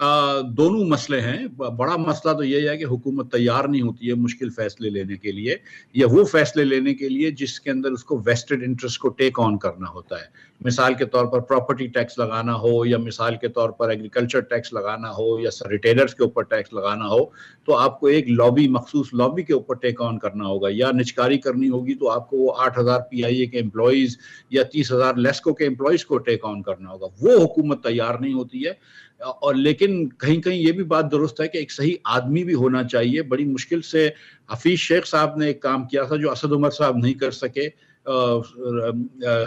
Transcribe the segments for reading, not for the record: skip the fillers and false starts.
دونوں مسئلے ہیں. بڑا مسئلہ تو یہ ہے کہ حکومت تیار نہیں ہوتی ہے مشکل فیصلے لینے کے لیے, یا وہ فیصلے لینے کے لیے جس کے اندر اس کو ویسٹڈ انٹرسٹ کو ٹیک آن کرنا ہوتا ہے. مثال کے طور پر پراپرٹی ٹیکس لگانا ہو, یا مثال کے طور پر ایگریکلچر ٹیکس لگانا ہو, یا ریٹیلرز کے اوپر ٹیکس لگانا ہو, تو آپ کو ایک لابی, مخصوص لابی کے اوپر ٹیک آن کرنا ہوگا. یا نجکاری کرنی ہوگی تو آپ کو وہ 8,000 PIA کے امپلائیز یا 30,000 لیسکو کے امپلائیز کو ٹیک آن کرنا ہوگا. وہ حکومت تیار نہیں ہوتی ہے. اور لیکن کہیں کہیں یہ بھی بات درست ہے کہ ایک صحیح آدمی بھی ہونا چاہیے. بڑی مشکل سے حفیظ شیخ صاحب نے ایک کام کیا تھا جو اسد عمر صاحب نہیں کر سکے.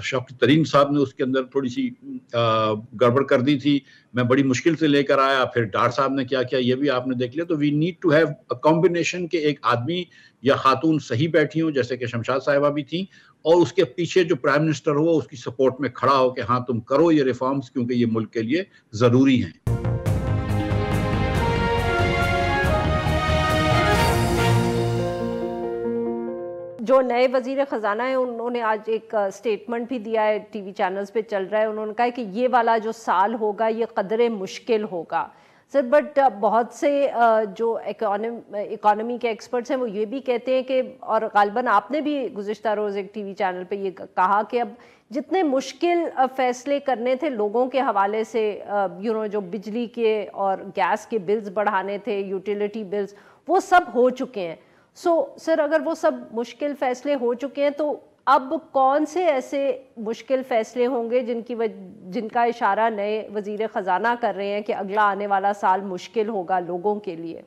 شوکت ترین صاحب نے اس کے اندر تھوڑی سی گڑبڑ کر دی تھی, میں بڑی مشکل سے لے کر آیا. پھر ڈار صاحب نے کیا کیا یہ بھی آپ نے دیکھ لیا. تو we need to have a combination کہ ایک آدمی یا خاتون صحیح بیٹھی ہوں, جیسے کہ شمشاد صاحبہ بھی تھیں, اور اس کے پیچھے جو پرائم منسٹر ہو اس کی سپورٹ میں کھڑا ہو کہ ہاں تم کرو یہ ریفارمز, کیونکہ یہ ملک کے لیے ضروری ہیں. جو نئے وزیر خزانہ ہیں انہوں نے آج ایک سٹیٹمنٹ بھی دیا ہے, ٹی وی چینلز پہ چل رہا ہے. انہوں نے کہا کہ یہ والا جو سال ہوگا یہ قدرے مشکل ہوگا. سر بٹ بہت سے جو اکانومی کے ایکسپرٹس ہیں وہ یہ بھی کہتے ہیں کہ, اور غالباً آپ نے بھی گزشتہ روز ایک ٹی وی چینل پہ یہ کہا کہ اب جتنے مشکل فیصلے کرنے تھے لوگوں کے حوالے سے, جو بجلی کے اور گیس کے بلز بڑھانے تھے, یوٹیلیٹی بلز, وہ سب ہو چکے ہیں. سر اگر وہ سب مشکل فیصلے ہو چکے ہیں تو اب کون سے ایسے مشکل فیصلے ہوں گے جن کا اشارہ نئے وزیر خزانہ کر رہے ہیں کہ اگلا آنے والا سال مشکل ہوگا لوگوں کے لیے؟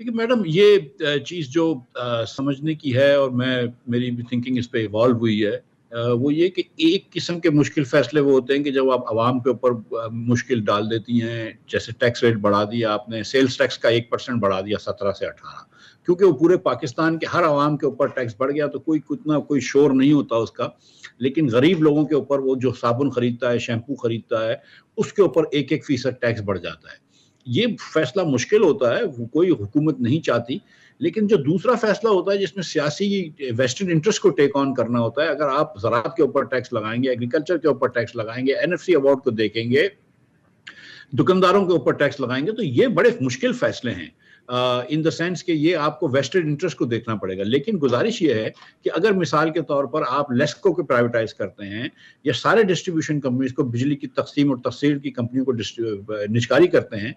دیکھیے میڈم, یہ چیز جو سمجھنے کی ہے, اور میری بھی تھنکنگ اس پہ ایوالو ہوئی ہے, وہ یہ کہ ایک قسم کے مشکل فیصلے وہ ہوتے ہیں کہ جب آپ عوام کے اوپر مشکل ڈال دیتی ہیں. جیسے ٹیکس ریٹ بڑھا دیا آپ نے, سیلز ٹیکس کا 1% بڑھا دیا 17 سے 18, کیونکہ وہ پورے پاکستان کے ہر عوام کے اوپر ٹیکس بڑھ گیا تو کوئی شور نہیں ہوتا اس کا. لیکن غریب لوگوں کے اوپر, وہ جو صابن خریدتا ہے, شیمپو خریدتا ہے, اس کے اوپر 1% ٹیکس بڑھ جاتا ہے. یہ فیصلہ مشکل ہوتا ہے, وہ کوئی حکومت نہیں چاہتی. لیکن جو دوسرا فیصلہ ہوتا ہے جس میں سیاسی ویسٹڈ انٹرسٹ کو ٹیک آن کرنا ہوتا ہے, اگر آپ زراعت کے اوپر ٹیکس لگائیں گے, ایگریکلچر کے اوپر ٹیکس لگائیں گے, NFC ایوارڈ کو دیکھیں گے, دکانداروں کے اوپر ٹیکس لگائیں گے, تو یہ بڑے مشکل فیصلے ہیں ان دا سینس کہ یہ آپ کو ویسٹڈ انٹرسٹ کو دیکھنا پڑے گا. لیکن گزارش یہ ہے کہ اگر مثال کے طور پر آپ لیسکو کو پرائیویٹائز کرتے ہیں, یا سارے ڈسٹریبیوشن کمپنیز کو, بجلی کی تقسیم اور تفصیل کی کمپنیوں کو نجکاری کرتے ہیں,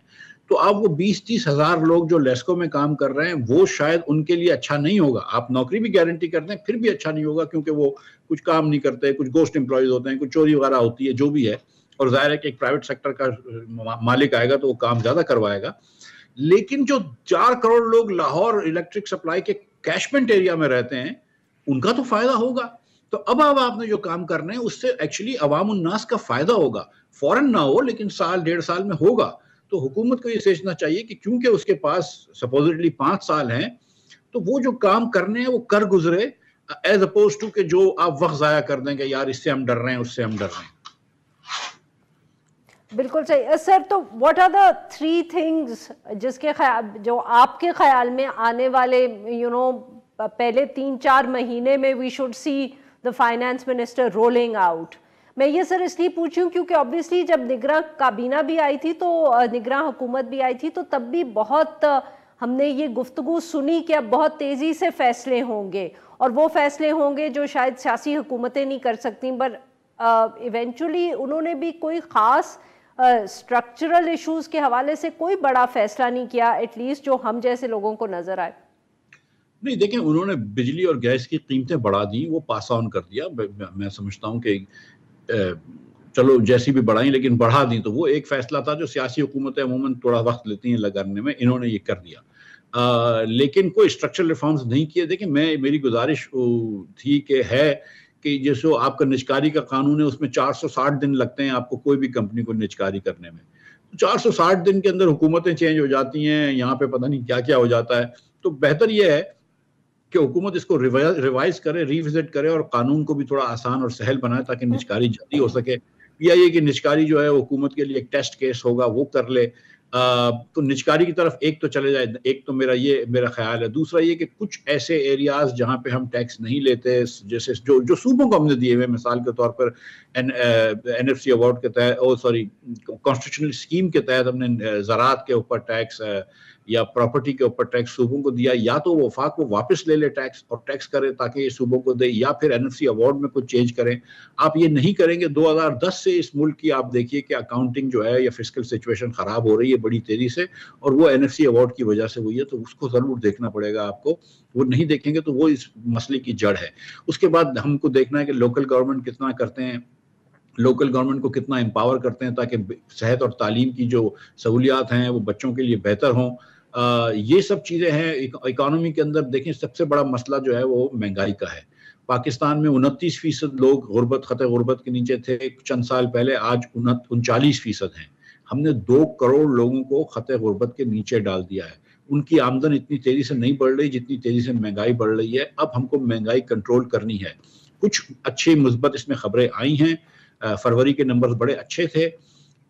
تو آپ وہ 20-30 ہزار لوگ جو لیسکو میں کام کر رہے ہیں, وہ شاید ان کے لیے اچھا نہیں ہوگا. آپ نوکری بھی گارنٹی کرتے ہیں, پھر بھی اچھا نہیں ہوگا, کیونکہ وہ کچھ کام نہیں کرتے, کچھ گوسٹ امپلائیز ہوتے ہیں, کچھ چوری وغیرہ ہوتی ہے, جو بھی ہے. اور ظاہر ہے کہ ایک پرائیویٹ سیکٹر کا مالک آئے گا تو وہ کام زیادہ کروائے گا. لیکن جو 4 کروڑ لوگ لاہور الیکٹرک سپلائی کے کیشمنٹ ایریا میں رہتے ہیں, ان کا تو فائدہ ہوگا. تو اب آپ نے جو کام کرنے ہیں اس سے ایکچولی عوام الناس کا فائدہ ہوگا. فوراً نہ ہو, لیکن سال 1.5 سال میں ہوگا. تو حکومت کو یہ سوچنا چاہیے کہ کیونکہ اس کے پاس سپوزٹلی 5 سال ہیں, تو وہ جو کام کرنے ہیں وہ کر گزرے, ایز اپوز ٹو کہ جو آپ وقت ضائع کر دیں کہ یار اس سے ہم ڈر رہے ہیں, اس سے ہم ڈر رہے ہیں. بالکل صحیح سر. تو واٹ آر دا 3 تھنگز جو آپ کے خیال میں آنے والے پہلے 3-4 مہینے میں we should see the finance minister rolling out? میں یہ سر اس لیے پوچھوں کیونکہ obviously جب نگراں کابینہ بھی آئی تھی, تو نگراں حکومت بھی آئی تھی, تو تب بھی بہت ہم نے یہ گفتگو سنی کہ اب بہت تیزی سے فیصلے ہوں گے, اور وہ فیصلے ہوں گے جو شاید سیاسی حکومتیں نہیں کر سکتیں. بٹ ایونچولی انہوں نے بھی کوئی خاص اسٹرکچرل ایشوز کے حوالے سے کوئی بڑا فیصلہ نہیں کیا, ایٹ لیسٹ جو ہم جیسے لوگوں کو نظر آئے. نہیں دیکھیں, انہوں نے بجلی اور گیس کی قیمتیں بڑھا دیں, وہ پاس آن کر دیا. میں سمجھتا ہوں کہ چلو جیسی بھی بڑھائیں لیکن بڑھا دیں, تو وہ ایک فیصلہ تھا جو سیاسی حکومتیں عموماً تھوڑا وقت لیتی ہیں لگانے میں, انہوں نے یہ کر دیا. لیکن کوئی اسٹرکچرل ریفارمز نہیں کیے. دیکھیں میری گزارش تھی کہ جیسے آپ کا نجکاری کا قانون ہے, اس میں 460 دن لگتے ہیں آپ کو کوئی بھی کمپنی کو نجکاری کرنے میں. 460 دن کے اندر حکومتیں چینج ہو جاتی ہیں, یہاں پہ پتہ نہیں کیا کیا ہو جاتا ہے. تو بہتر یہ ہے کہ حکومت اس کو ریوائز کرے, ریوزٹ کرے, اور قانون کو بھی تھوڑا آسان اور سہل بنائے تاکہ نجکاری جلدی ہو سکے. PIA کی نجکاری جو ہے حکومت کے لیے ایک ٹیسٹ کیس ہوگا, وہ کر لے. تو نجکاری کی طرف ایک تو چلے جائے، ایک تو میرا خیال ہے. دوسرا یہ کہ کچھ ایسے ایریاز جہاں پہ ہم ٹیکس نہیں لیتے، جیسے جو صوبوں کو ہم نے دیے ہوئے، مثال کے طور پر NFC ایوارڈ کے تحت، کانسٹیٹیوشنل اسکیم کے تحت ہم نے زراعت کے اوپر ٹیکس یا پراپرٹی کے اوپر ٹیکس صوبوں کو دیا، یا تو وہ وفاق کو واپس لے لے ٹیکس اور ٹیکس کرے تاکہ یہ صوبوں کو دے، یا پھر NFC ایوارڈ میں کچھ چینج کریں. آپ یہ نہیں کریں گے. 2010 سے اس ملک کی آپ دیکھیے کہ اکاؤنٹنگ جو ہے یا فسکل سچویشن خراب ہو رہی ہے بڑی تیزی سے، اور وہ NFC ایوارڈ کی وجہ سے ہوئی ہے. تو اس کو ضرور دیکھنا پڑے گا آپ کو. وہ نہیں دیکھیں گے تو وہ اس مسئلے کی جڑ ہے. اس کے بعد ہم کو دیکھنا ہے کہ لوکل گورنمنٹ کتنا کرتے ہیں، لوکل گورنمنٹ کو کتنا امپاور کرتے ہیں تاکہ صحت اور تعلیم کی جو سہولیات ہیں وہ بچوں کے لیے بہتر ہوں. یہ سب چیزیں ہیں. اکانومی کے اندر دیکھیں سب سے بڑا مسئلہ جو ہے وہ مہنگائی کا ہے. پاکستان میں 29% لوگ خطے غربت کے نیچے تھے چند سال پہلے، آج 39% ہیں. ہم نے 2 کروڑ لوگوں کو خطے غربت کے نیچے ڈال دیا ہے. ان کی آمدن اتنی تیزی سے نہیں بڑھ رہی جتنی تیزی سے مہنگائی بڑھ رہی ہے. اب ہم کو مہنگائی کنٹرول کرنی ہے. کچھ اچھی مثبت اس میں خبریں آئی ہیں. فروری کے نمبرز بڑے اچھے تھے.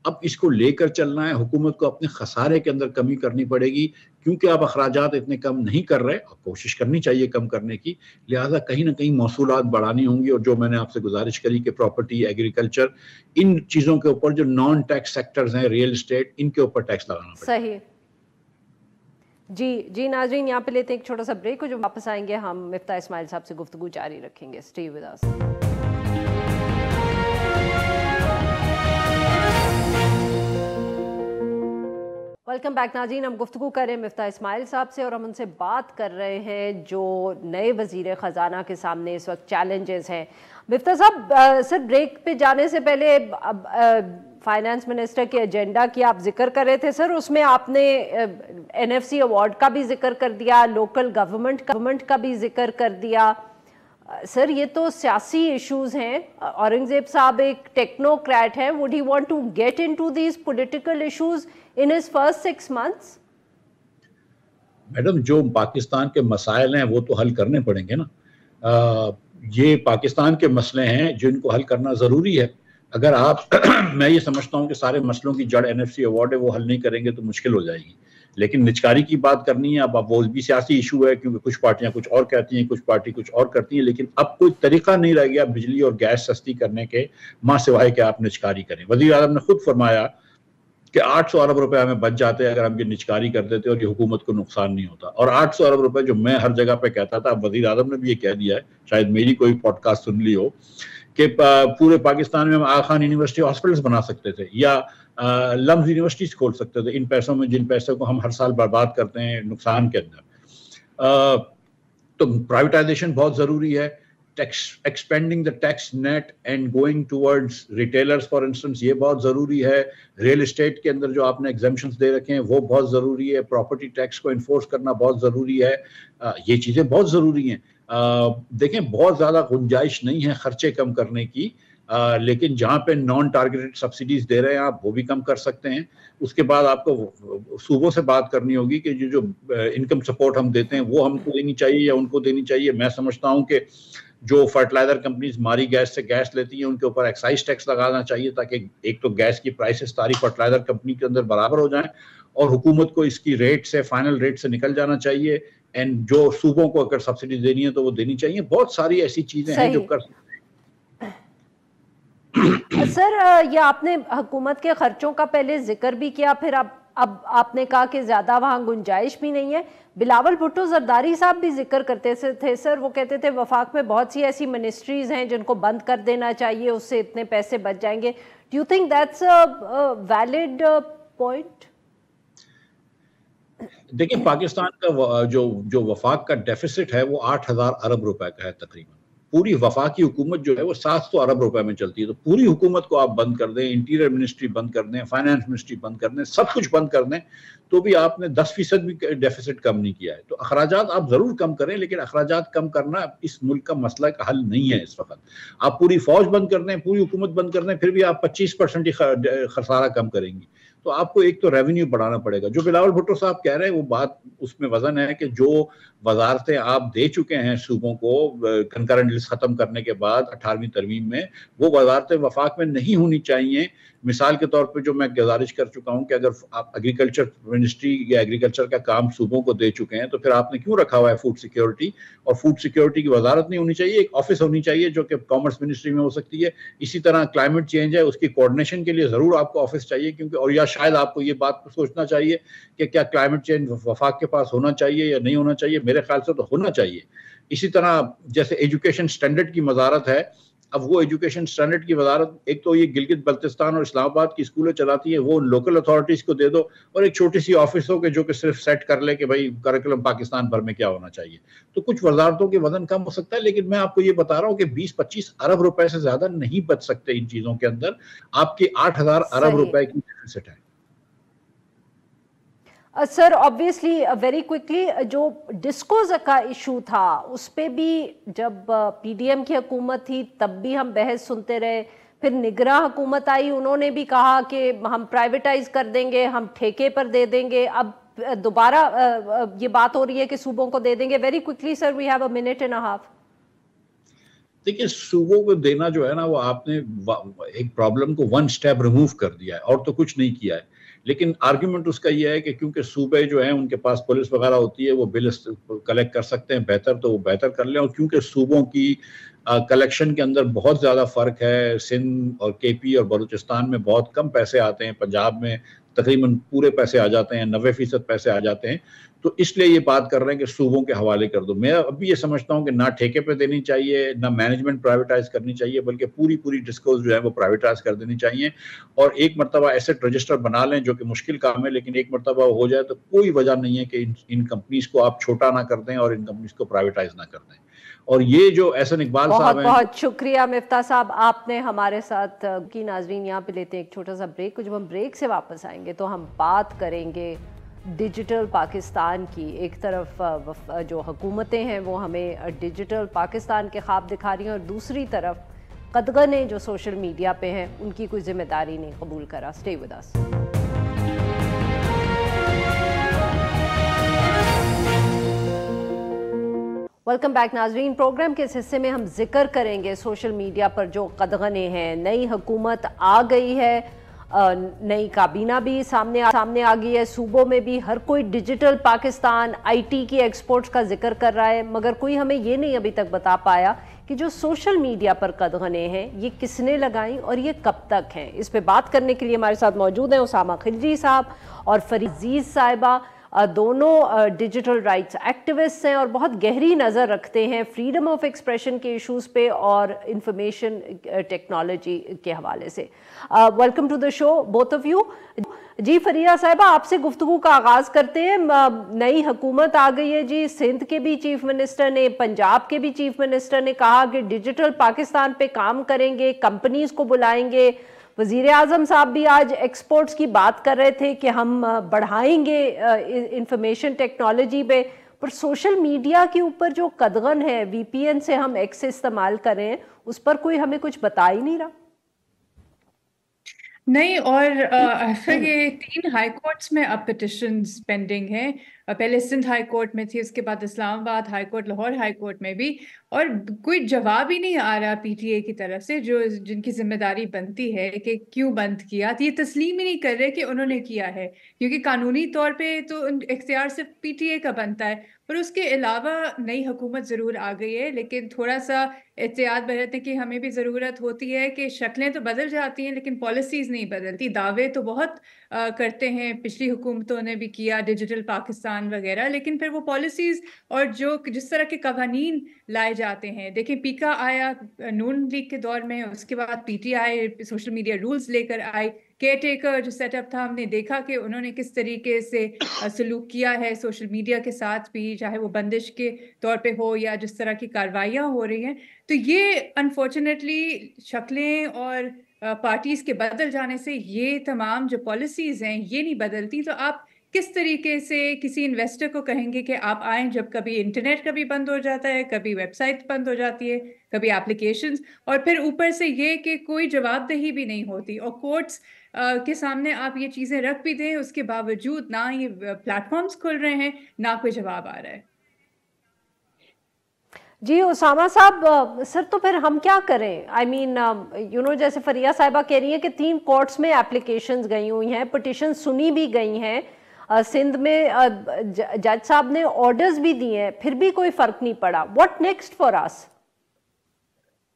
اب اس کو لے کر چلنا ہے. حکومت کو اپنے خسارے کے اندر کمی کرنی پڑے گی، کیونکہ آپ اخراجات اتنے کم نہیں کر رہے. کوشش کرنی چاہیے کم کرنے کی، لہٰذا کہیں نہ کہیں موصولات بڑھانی ہوں گی. اور جو میں نے آپ سے گزارش کری کہ پراپرٹی، ایگریکلچر، ان چیزوں کے اوپر جو نان ٹیکس سیکٹرز ہیں، ریئل اسٹیٹ، ان کے اوپر ٹیکس لگانا پڑے. صحیح. جی ناظرین، یہاں پہ لیتے ہیں ایک چھوٹا سا بریک، اور جو واپس آئیں گے ہم مفتاح اسماعیل صاحب سے گفتگو جاری رکھیں گے. Stay with us. Welcome back ناظرین. ہم گفتگو کر رہے ہیں مفتاح اسماعیل صاحب سے، اور ہم ان سے بات کر رہے ہیں جو نئے وزیر خزانہ کے سامنے اس وقت چیلنجز ہیں. مفتاح صاحب، سر بریک پہ جانے سے پہلے فائنانس منسٹر کے ایجنڈا کی آپ ذکر کر رہے تھے سر. اس میں آپ نے NFC ایوارڈ کا بھی ذکر کر دیا، لوکل گورنمنٹ کا بھی ذکر کر دیا. سر یہ تو سیاسی ایشوز ہیں. اورنگزیب صاحب ایک ٹیکنوکریٹ ہیں. would he want to get into these political issues in his first 6 months? Madam, جو پاکستان کے مسائل ہیں وہ تو حل کرنے پڑیں گے نا. یہ پاکستان کے مسئلے ہیں جن کو حل کرنا ضروری ہے. اگر آپ میں یہ سمجھتا ہوں کہ سارے مسئلوں کی جڑ NFC ایوارڈ ہے، وہ حل نہیں کریں گے تو مشکل ہو جائے گی. لیکن نجکاری کی بات کرنی ہے. اب وہ بھی سیاسی ایشو ہے، کیونکہ کچھ پارٹیاں کچھ اور کہتی ہیں، کچھ پارٹی کچھ اور کرتی ہیں. لیکن اب کوئی طریقہ نہیں رہ گیا بجلی اور گیس سستی کرنے کے ماں سوائے کہ آپ نجکاری کریں. وزیر اعظم نے خود فرمایا کہ 800 ارب روپے ہمیں بچ جاتے اگر ہم یہ نجکاری کر دیتے اور یہ حکومت کو نقصان نہیں ہوتا. اور 800 ارب روپے جو میں ہر جگہ پہ کہتا تھا، وزیر اعظم نے بھی یہ کہہ دیا ہے، شاید میری کوئی پوڈ کاسٹ سن لی ہو، کہ پورے پاکستان میں ہم آغا خان یونیورسٹی ہاسپٹلز بنا سکتے تھے یا لمز یونیورسٹیز کھول سکتے تھے ان پیسوں میں، جن پیسوں کو ہم ہر سال برباد کرتے ہیں نقصان کے اندر. تو پرائیویٹائزیشن بہت ضروری ہے. Expanding the tax net and going towards retailers for instance, یہ بہت ضروری ہے. ریئل اسٹیٹ کے اندر جو آپ نے ایگزمپشنز دے رکھے ہیں وہ بہت ضروری ہے. پراپرٹی ٹیکس کو انفورس کرنا بہت ضروری ہے. یہ چیزیں بہت ضروری ہیں. دیکھیں بہت زیادہ گنجائش نہیں ہے خرچے کم کرنے کی، لیکن جہاں پہ نان ٹارگیٹڈ سبسڈیز دے رہے ہیں آپ، وہ بھی کم کر سکتے ہیں. اس کے بعد آپ کو صوبوں سے بات کرنی ہوگی کہ جو انکم سپورٹ ہم دیتے ہیں وہ ہم کو دینی چاہیے یا ان کو دینی چاہیے. میں سمجھتا ہوں کہ جو فرٹیلائزر کمپنیز ماری گیس سے گیس لیتی ہیں ان کے اوپر ایکسائز ٹیکس لگانا چاہیے، تاکہ ایک تو گیس کی پرائسز ساری فرٹیلائزر کمپنی کے اندر برابر ہو جائیں، اور حکومت کو اس کی ریٹ سے، فائنل ریٹ سے نکل جانا چاہیے. اینڈ جو صوبوں کو اگر سبسڈی دینی ہے تو وہ دینی چاہیے. بہت ساری ایسی چیزیں ہیں جو کر سکتے ہیں. سر یہ آپ نے حکومت کے خرچوں کا پہلے ذکر بھی کیا، پھر اب آپ نے کہا کہ زیادہ وہاں گنجائش بھی نہیں ہے. بلاول بھٹو زرداری صاحب بھی ذکر کرتے تھے سر، وہ کہتے تھے وفاق میں بہت سی ایسی منسٹریز ہیں جن کو بند کر دینا چاہیے، اس سے اتنے پیسے بچ جائیں گے. Do you think that's a valid point? دیکھیں پاکستان کا جو وفاق کا ڈیفیسٹ ہے وہ 8000 ارب روپے کا ہے تقریباً. پوری وفاقی حکومت جو ہے وہ 700 ارب روپے میں چلتی ہے. تو پوری حکومت کو آپ بند کر دیں، انٹیریئر منسٹری بند کر دیں، فائنانس منسٹری بند کر دیں، سب کچھ بند کر دیں، تو بھی آپ نے 10% بھی ڈیفیسٹ کم نہیں کیا ہے. تو اخراجات آپ ضرور کم کریں، لیکن اخراجات کم کرنا اس ملک کا مسئلہ کا حل نہیں ہے اس وقت. آپ پوری فوج بند کر دیں، پوری حکومت بند کر دیں، پھر بھی آپ 25% ہی خسارہ کم کریں گی. تو آپ کو ایک تو ریونیو بڑھانا پڑے گا. جو بلاول بھٹو صاحب کہہ رہے ہیں وہ بات اس میں وزن ہے کہ جو وزارتیں آپ دے چکے ہیں صوبوں کو کنکرنٹ لسٹ ختم کرنے کے بعد 18ویں ترمیم میں, وہ وزارتیں وفاق میں نہیں ہونی چاہیے. مثال کے طور پہ جو میں گزارش کر چکا ہوں کہ اگر آپ ایگریکلچر منسٹری یا ایگریکلچر کا کام صوبوں کو دے چکے ہیں تو پھر آپ نے کیوں رکھا ہوا ہے فوڈ سیکیورٹی؟ اور فوڈ سیکیورٹی کی وزارت نہیں ہونی چاہیے, ایک آفس ہونی چاہیے جو کہ کامرس منسٹری میں ہو سکتی ہے. اسی طرح کلائمیٹ چینج ہے, اس کی کوارڈینیشن کے لیے ضرور آپ کو آفس چاہیے, کیونکہ اور یا شاید آپ کو یہ بات سوچنا چاہیے کہ کیا کلائمیٹ چینج وفاق کے پاس ہونا چاہیے یا نہیں ہونا چاہیے. میرے خیال سے تو ہونا چاہیے. اسی طرح جیسے ایجوکیشن سٹینڈرڈ کی وزارت ہے, اب وہ ایجوکیشن سٹینڈرڈ کی وزارت ایک تو یہ گلگت بلتستان اور اسلام آباد کی اسکولیں چلاتی ہے, وہ لوکل اتھارٹیز کو دے دو, اور ایک چھوٹی سی آفس ہو کہ جو کہ صرف سیٹ کر لے کہ بھائی کریکولم پاکستان بھر میں کیا ہونا چاہیے. تو کچھ وزارتوں کے وزن کم ہو سکتا ہے, لیکن میں آپ کو یہ بتا رہا ہوں کہ 20-25 ارب روپے سے زیادہ نہیں بچ سکتے ان چیزوں کے اندر. آپ کی 8,000 ارب روپے کی ڈیفیسٹ ہے. سر آبویسلی ویری کوئکلی جو ڈسکوز کا ایشو تھا اس پہ بھی جب پی ڈی ایم کی حکومت تھی تب بھی ہم بحث سنتے رہے, پھر نگراں حکومت آئی, انہوں نے بھی کہا کہ ہم پرائیویٹائز کر دیں گے, ہم ٹھیکے پر دے دیں گے. اب دوبارہ یہ بات ہو رہی ہے کہ صوبوں کو دے دیں گے. Very quickly sir, we have a minute and a half. دیکھیے صوبوں کو دینا جو ہے نا, وہ آپ نے ایک پرابلم کو ون سٹیپ ریموو کر دیا ہے اور تو کچھ نہیں کیا ہے. لیکن آرگیومنٹ اس کا یہ ہے کہ کیونکہ صوبے جو ہیں ان کے پاس پولیس وغیرہ ہوتی ہے, وہ بل کلیکٹ کر سکتے ہیں بہتر, تو وہ بہتر کر لیں. اور کیونکہ صوبوں کی کلیکشن کے اندر بہت زیادہ فرق ہے, سندھ اور کے پی اور بلوچستان میں بہت کم پیسے آتے ہیں, پنجاب میں تقریباً پورے پیسے آ جاتے ہیں, 90% پیسے آ جاتے ہیں. تو اس لیے یہ بات کر رہے ہیں کہ صوبوں کے حوالے کر دو. میں ابھی یہ سمجھتا ہوں کہ نہ ٹھیکے پہ دینی چاہیے, نہ مینجمنٹ پرائیویٹائز کرنی چاہیے, بلکہ پوری ڈسکوز جو ہے وہ پرائیویٹائز کر دینی چاہیے. اور ایک مرتبہ ایسٹ رجسٹر بنا لیں, جو کہ مشکل کام ہے, لیکن ایک مرتبہ ہو جائے تو کوئی وجہ نہیں ہے کہ ان کمپنیز کو آپ چھوٹا نہ کر دیں اور ان کمپنیز کو پرائیویٹائز نہ کر دیں. اور یہ جو احسن اقبال صاحب ہیں, بہت شکریہ مفتاح صاحب, آپ نے ہمارے ساتھ کی. ناظرین یہاں پہ لیتے ہیں ایک چھوٹا سا بریک. جب ہم بریک سے واپس آئیں گے تو ہم بات کریں گے ڈیجیٹل پاکستان کی. ایک طرف جو حکومتیں ہیں وہ ہمیں ڈیجیٹل پاکستان کے خواب دکھا رہی ہیں, اور دوسری طرف قدغنیں جو سوشل میڈیا پہ ہیں ان کی کوئی ذمہ داری نہیں قبول کرا. Stay with us. Welcome back ناظرین. پروگرام کے اس حصے میں ہم ذکر کریں گے سوشل میڈیا پر جو قدغنیں ہیں. نئی حکومت آ گئی ہے, نئی کابینہ بھی سامنے آ گئی ہے, صوبوں میں بھی ہر کوئی ڈیجیٹل پاکستان, آئی ٹی کی ایکسپورٹس کا ذکر کر رہا ہے, مگر کوئی ہمیں یہ نہیں ابھی تک بتا پایا کہ جو سوشل میڈیا پر قدغنیں ہیں یہ کس نے لگائیں اور یہ کب تک ہیں. اس پہ بات کرنے کے لیے ہمارے ساتھ موجود ہیں اسامہ خلجی صاحب اور فرید عزیز صاحبہ. دونوں ڈیجیٹل رائٹس ایکٹیوسٹ ہیں اور بہت گہری نظر رکھتے ہیں فریڈم آف ایکسپریشن کے ایشوز پہ اور انفارمیشن ٹیکنالوجی کے حوالے سے. Welcome to the show both of you. جی فریدہ صاحبہ, آپ سے گفتگو کا آغاز کرتے ہیں. نئی حکومت آ گئی ہے جی, سندھ کے بھی چیف منسٹر نے, پنجاب کے بھی چیف منسٹر نے کہا کہ ڈیجیٹل پاکستان پہ کام کریں گے, کمپنیز کو بلائیں گے. وزیر اعظم صاحب بھی آج ایکسپورٹس کی بات کر رہے تھے کہ ہم بڑھائیں گے انفارمیشن ٹیکنالوجی پہ, پر سوشل میڈیا کے اوپر جو قدغن ہے وی پی این سے ہم ایکس استعمال کر رہے ہیں اس پر کوئی ہمیں کچھ بتا ہی نہیں رہا. نہیں, اور یہ 3 ہائی کورٹس میں اب پٹیشنز پینڈنگ ہیں. پہلے سندھ ہائی کورٹ میں تھی, اس کے بعد اسلام آباد high court, Lahore high court میں بھی, اور کوئی جواب ہی نہیں آ رہا پی ٹی اے کی طرف سے, جن کی ذمہ داری بنتی ہے کہ کیوں بند کیا. یہ تسلیم ہی نہیں کر رہے کہ انہوں نے کیا ہے, کیونکہ قانونی طور پہ تو اختیار صرف پی ٹی اے کا بنتا ہے. پر اس کے علاوہ نئی حکومت ضرور آ گئی ہے, لیکن تھوڑا سا احتیاط برتنے کی ہمیں بھی ضرورت ہوتی ہے کہ شکلیں تو بدل جاتی ہیں لیکن پالیسیز نہیں بدلتی. دعوے تو بہت کرتے ہیں, پچھلی حکومتوں نے بھی کیا ڈیجیٹل پاکستان وغیرہ, لیکن پھر وہ پالیسیز اور جس طرح کے قوانین لائے جاتے ہیں. دیکھیں پیکا آیا نون لیگ کے دور میں, اس کے بعد P T I social media rules لے کر آئی. کیئر ٹیکر جو سیٹ اپ تھا, ہم نے دیکھا کہ انہوں نے کس طریقے سے سلوک کیا ہے سوشل میڈیا کے ساتھ بھی, چاہے وہ بندش کے طور پہ ہو یا جس طرح کی کارروائیاں ہو رہی ہیں. تو یہ انفارچونیٹلی شکلیں اور پارٹیز کے بدل جانے سے یہ تمام جو پالیسیز ہیں یہ نہیں بدلتی. تو آپ کس طریقے سے کسی انویسٹر کو کہیں گے کہ آپ آئیں جب کبھی انٹرنیٹ کبھی بند ہو جاتا ہے, کبھی ویب سائٹ بند ہو جاتی ہے, کبھی ایپلیکیشنز, اور پھر اوپر سے یہ کہ کوئی جواب دہی بھی نہیں ہوتی, اور کورٹس کے سامنے آپ یہ چیزیں رکھ بھی دیں, اس کے باوجود نہ یہ پلیٹ فارمز کھل رہے ہیں, نہ کوئی جواب آ رہا ہے. جی اسامہ صاحب, سر تو پھر ہم کیا کریں؟ آئی مین جیسے فریہ صاحبہ کہہ رہی ہیں کہ 3 کورٹس میں اپلیکیشنز گئی ہوئی ہیں, پٹیشن سنی بھی گئی ہیں, سندھ میں جج صاحب نے آرڈرز بھی دیے ہیں, پھر بھی کوئی فرق نہیں پڑا. واٹ نیکسٹ فار اس؟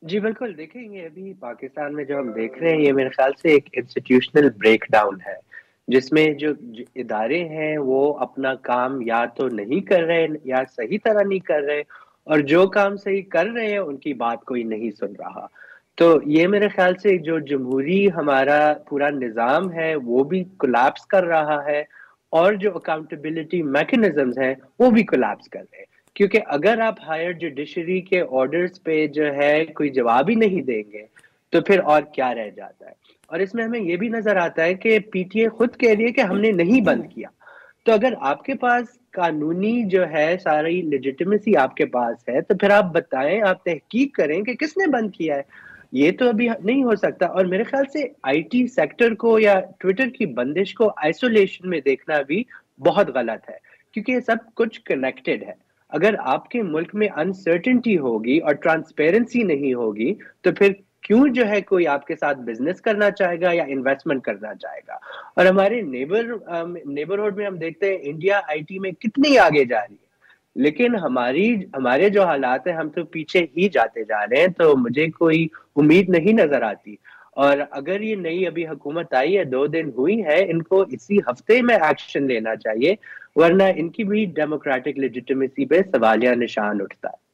جی بالکل, دیکھیں یہ ابھی پاکستان میں جو ہم دیکھ رہے ہیں یہ میرے خیال سے ایک انسٹیٹیوشنل بریک ڈاؤن ہے, جس میں جو ادارے ہیں وہ اپنا کام یا تو نہیں کر رہے یا صحیح طرح نہیں کر رہے, اور جو کام صحیح کر رہے ہیں ان کی بات کوئی نہیں سن رہا. تو یہ میرے خیال سے جو جمہوری ہمارا پورا نظام ہے وہ بھی کولیپس کر رہا ہے, اور جو اکاؤنٹیبلٹی میکنزمز ہیں وہ بھی کولیپس کر رہے ہیں. کیونکہ اگر آپ ہائر جوڈیشری کے آرڈرز پہ جو ہے کوئی جواب ہی نہیں دیں گے تو پھر اور کیا رہ جاتا ہے. اور اس میں ہمیں یہ بھی نظر آتا ہے کہ پی ٹی اے خود کہہ رہی ہے کہ ہم نے نہیں بند کیا. تو اگر آپ کے پاس قانونی جو ہے ساری لیجیٹیمیسی آپ کے پاس ہے تو پھر آپ بتائیں, آپ تحقیق کریں کہ کس نے بند کیا ہے. یہ تو ابھی نہیں ہو سکتا. اور میرے خیال سے آئی ٹی سیکٹر کو یا ٹویٹر کی بندش کو آئسولیشن میں دیکھنا بھی بہت غلط ہے, کیونکہ یہ سب کچھ کنیکٹڈ ہے. اگر آپ کے ملک میں انسرٹنٹی ہوگی اور ٹرانسپیرنسی نہیں ہوگی تو پھر کیوں جو ہے کوئی آپ کے ساتھ بزنس کرنا چاہے گا یا انویسٹمنٹ کرنا چاہے گا. اور ہمارے نیبرہڈ میں ہم دیکھتے ہیں انڈیا آئی ٹی میں کتنی آگے جا رہی ہے, لیکن ہمارے جو حالات ہیں ہم تو پیچھے ہی جاتے جا رہے ہیں. تو مجھے کوئی امید نہیں نظر آتی. اور اگر یہ نئی ابھی حکومت آئی ہے, 2 دن ہوئی ہے, ان کو اسی ہفتے میں ایکشن لینا چاہیے, ورنہ ان کی بھی ڈیموکریٹک لیجیٹیمیسی پہ سوالیہ نشان اٹھتا ہے.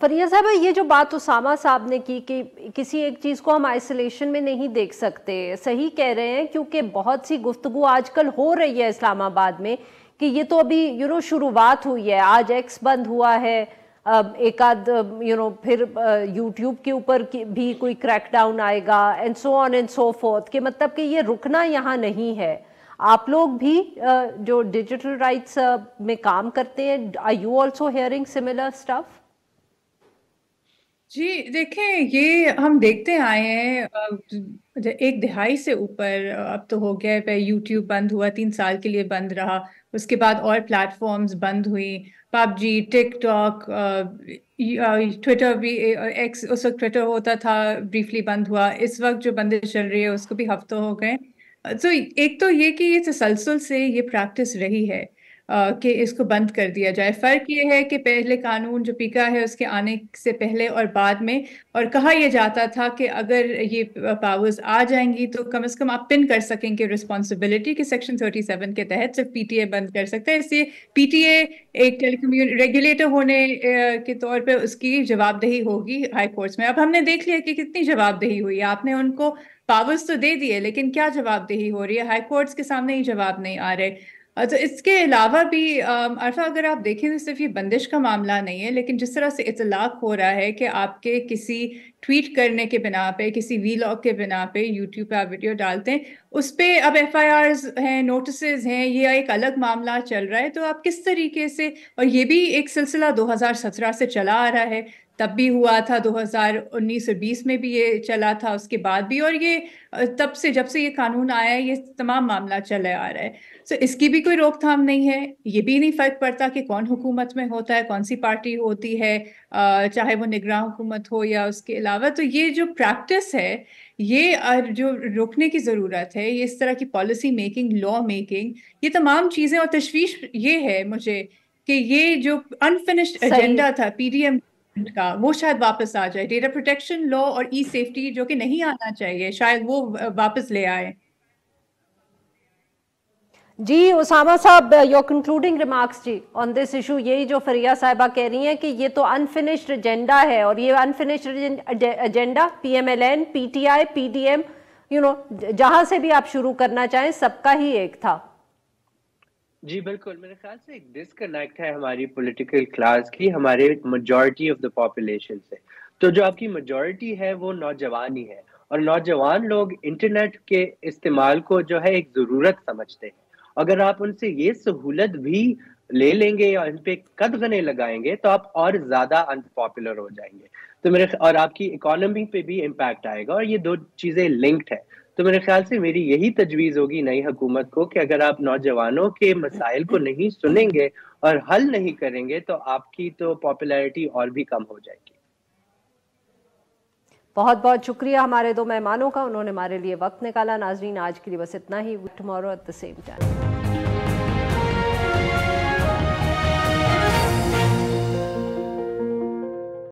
فریہ صاحبہ, یہ جو بات اسامہ صاحب نے کی کہ کسی ایک چیز کو ہم آئسولیشن میں نہیں دیکھ سکتے, صحیح کہہ رہے ہیں, کیونکہ بہت سی گفتگو آج کل ہو رہی ہے اسلام آباد میں کہ یہ تو ابھی شروعات ہوئی ہے. آج ایکس بند ہوا ہے, ایک آدھ پھر یوٹیوب کے اوپر بھی کوئی کریک ڈاؤن آئے گا, and so on and so forth, کہ مطلب کہ یہ رکنا یہاں نہیں ہے. آپ لوگ بھی جو ڈیجیٹل رائٹس میں کام کرتے ہیں, are you also hearing similar stuff? جی دیکھیں, یہ ہم دیکھتے آئے ہیں 1 دہائی سے اوپر اب تو ہو گیا ہے. یوٹیوب بند ہوا, 3 سال کے لیے بند رہا, اس کے بعد اور پلیٹ فارمز بند ہوئی, پب جی, ٹک ٹاک, ٹویٹر بھی, ایکس اس وقت ٹویٹر ہوتا تھا, بریفلی بند ہوا. اس وقت جو بندش چل رہی ہے اس کو بھی ہفتوں ہو گئے. تو ایک تو یہ کہ یہ تسلسل سے یہ پریکٹس رہی ہے کہ اس کو بند کر دیا جائے. فرق یہ ہے کہ پہلے قانون جو پیکا ہے اس کے آنے سے پہلے اور بعد میں, اور کہا یہ جاتا تھا کہ اگر یہ پاورز آ جائیں گی تو کم از کم آپ پن کر سکیں کہ رسپانسبلٹی کے سیکشن 37 کے تحت صرف پی ٹی اے بند کر سکتا ہے. اس لیے پی ٹی اے ایک ٹیلی ریگولیٹر ہونے کے طور پہ اس کی جواب دہی ہوگی ہائی کورٹس میں. اب ہم نے دیکھ لیا کہ کتنی جواب دہی ہوئی. آپ نے ان کو پاورز تو دے دیے, لیکن کیا جواب دہی ہو رہی ہے؟ ہائی کورٹس کے سامنے ہی جواب نہیں آ رہے. تو اس کے علاوہ بھی عرفہ, اگر آپ دیکھیں تو صرف یہ بندش کا معاملہ نہیں ہے, لیکن جس طرح سے اطلاق ہو رہا ہے کہ آپ کے کسی ٹویٹ کرنے کے بنا پہ, کسی وی لاگ کے بنا پہ یوٹیوب پہ آپ ویڈیو ڈالتے ہیں, اس پہ اب ایف آئی آرز ہیں, نوٹسز ہیں, یہ ایک الگ معاملہ چل رہا ہے. تو آپ کس طریقے سے, اور یہ بھی ایک سلسلہ 2017 سے چلا آ رہا ہے, تب بھی ہوا تھا, 2019 اور 20 میں بھی یہ چلا تھا, اس کے بعد بھی, اور یہ تب سے جب سے یہ قانون آیا ہے یہ تمام معاملہ چلا آ رہا ہے. تو اس کی بھی کوئی روک تھام نہیں ہے. یہ بھی نہیں فرق پڑتا کہ کون حکومت میں ہوتا ہے, کون سی پارٹی ہوتی ہے, چاہے وہ نگراں حکومت ہو یا اس کے علاوہ. تو یہ جو پریکٹس ہے یہ جو روکنے کی ضرورت ہے, یہ اس طرح کی پالیسی میکنگ, لا میکنگ, یہ تمام چیزیں. اور تشویش یہ ہے مجھے کہ یہ جو انفنشڈ ایجنڈا تھا پی ڈی ایم کا, وہ شاید واپس آ جائے. ڈیٹا پروٹیکشن لا اور ای سیفٹی جو کہ نہیں آنا چاہیے, شاید وہ واپس لے آئے. جی اسامہ صاحب, یور کنکلوڈنگ ریمارکس جی آن دس ایشو. یہی جو فریہ صاحبہ کہہ رہی ہیں کہ یہ تو انفنشڈ ایجنڈا ہے, اور یہ unfinished agenda P M L N, P T I, P D M, جہاں سے بھی آپ شروع کرنا چاہیں, سب کا ہی ایک تھا. جی بالکل, میرے خیال سے ایک ڈسکنیکٹ ہے ہماری پولیٹیکل کلاس کی ہمارے میجورٹی آف دا پاپولیشن سے. تو جو آپ کی میجورٹی ہے وہ نوجوان ہی ہے, اور نوجوان لوگ انٹرنیٹ کے استعمال کو جو ہے ایک ضرورت سمجھتے ہیں. اگر آپ ان سے یہ سہولت بھی لے لیں گے یا ان پہ قدغنے لگائیں گے تو آپ اور زیادہ انپاپولر ہو جائیں گے. تو اور آپ کی اکانومی پہ بھی امپیکٹ آئے گا، اور یہ دو چیزیں لنکڈ ہے. تو میرے خیال سے میری یہی تجویز ہوگی نئی حکومت کو کہ اگر آپ نوجوانوں کے مسائل کو نہیں سنیں گے اور حل نہیں کریں گے تو آپ کی تو پاپولیرٹی اور بھی کم ہو جائے گی. بہت بہت شکریہ ہمارے دو مہمانوں کا، انہوں نے ہمارے لیے وقت نکالا. ناظرین آج کے لیے بس اتنا ہی. Tomorrow at the same time.